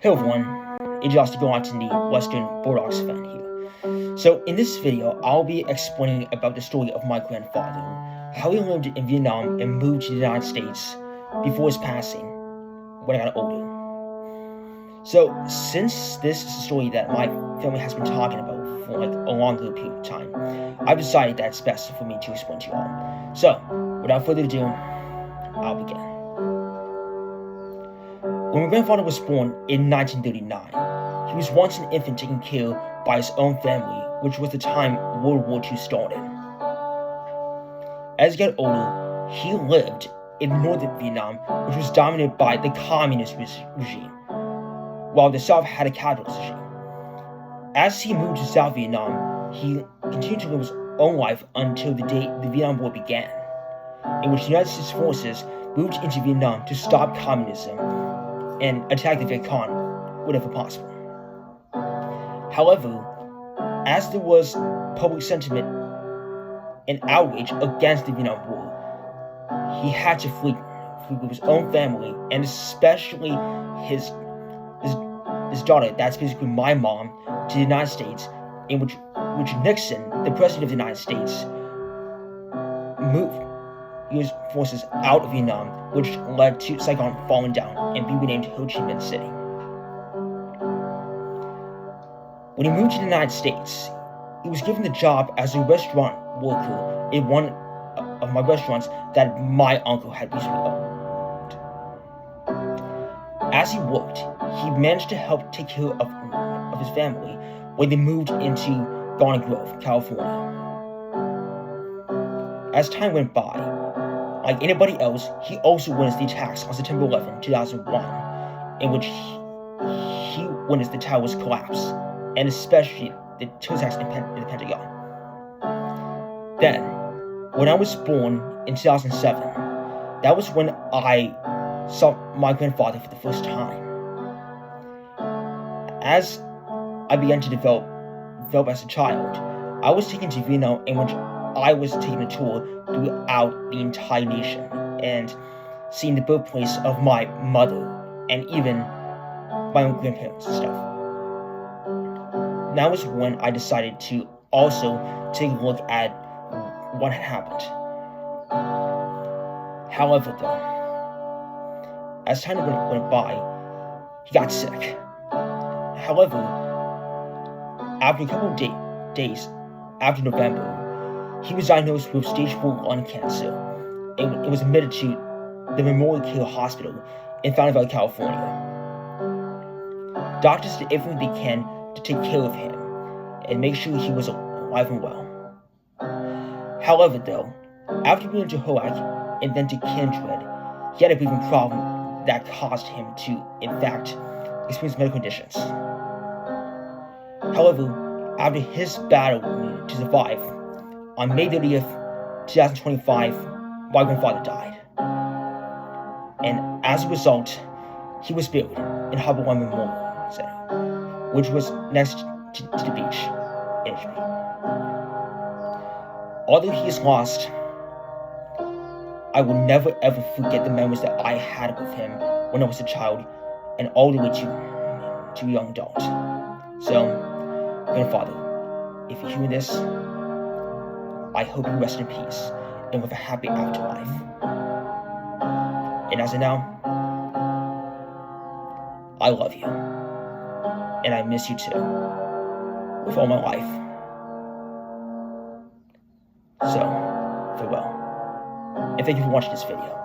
Hello everyone, it's Justin Watson, the Western Bulldogs fan here. So in this video, I'll be explaining about the story of my grandfather, how he lived in Vietnam and moved to the United States before his passing, when I got older. So since this is a story that my family has been talking about for like a longer period of time, I've decided that it's best for me to explain to you all. So without further ado, I'll begin. When my grandfather was born in 1939, he was once an infant taken care of by his own family, which was the time World War II started. As he got older, he lived in northern Vietnam, which was dominated by the communist regime, while the South had a capitalist regime. As he moved to South Vietnam, he continued to live his own life until the day the Vietnam War began, in which the United States forces moved into Vietnam to stop communism and attack the Viet Cong whenever possible. However, as there was public sentiment and outrage against the Vietnam War, he had to flee with his own family and especially his daughter, that's basically my mom, to the United States, in which Nixon, the president of the United States, moved U.S. forces out of Vietnam, which led to Saigon falling down and being renamed Ho Chi Minh City. When he moved to the United States, he was given the job as a restaurant worker in one of my restaurants that my uncle had recently opened. As he worked, he managed to help take care of his family when they moved into Garden Grove, California. As time went by, like anybody else, he also witnessed the attacks on September 11, 2001, in which he witnessed the towers collapse, and especially the two attacks in the Pentagon. Then, when I was born in 2007, that was when I saw my grandfather for the first time. As I began to develop as a child, I was taken to Vietnam, in which I was taking a tour throughout the entire nation and seeing the birthplace of my mother and even my own grandparents and stuff. That was when I decided to also take a look at what had happened. However, though, as time went by, he got sick. However, after a couple of days after November, he was diagnosed with stage 4 lung cancer and was admitted to the Memorial Care Hospital in Fountain Valley, California. Doctors did everything they can to take care of him and make sure he was alive and well. However, though, after moving to HOAC and then to Kindred, he had a breathing problem that caused him to, in fact, experience medical conditions. However, after his battle to survive, on May 30th, 2025, my grandfather died. And as a result, he was buried in Harbor One Memorial Center, which was next to the beach in Ishmael. Although he is lost, I will never ever forget the memories that I had with him when I was a child and all the way to a young adult. So, grandfather, if you're hearing this, I hope you rest in peace and with a happy afterlife. And as of now, I love you. And I miss you too. With all my life. So, farewell. And thank you for watching this video.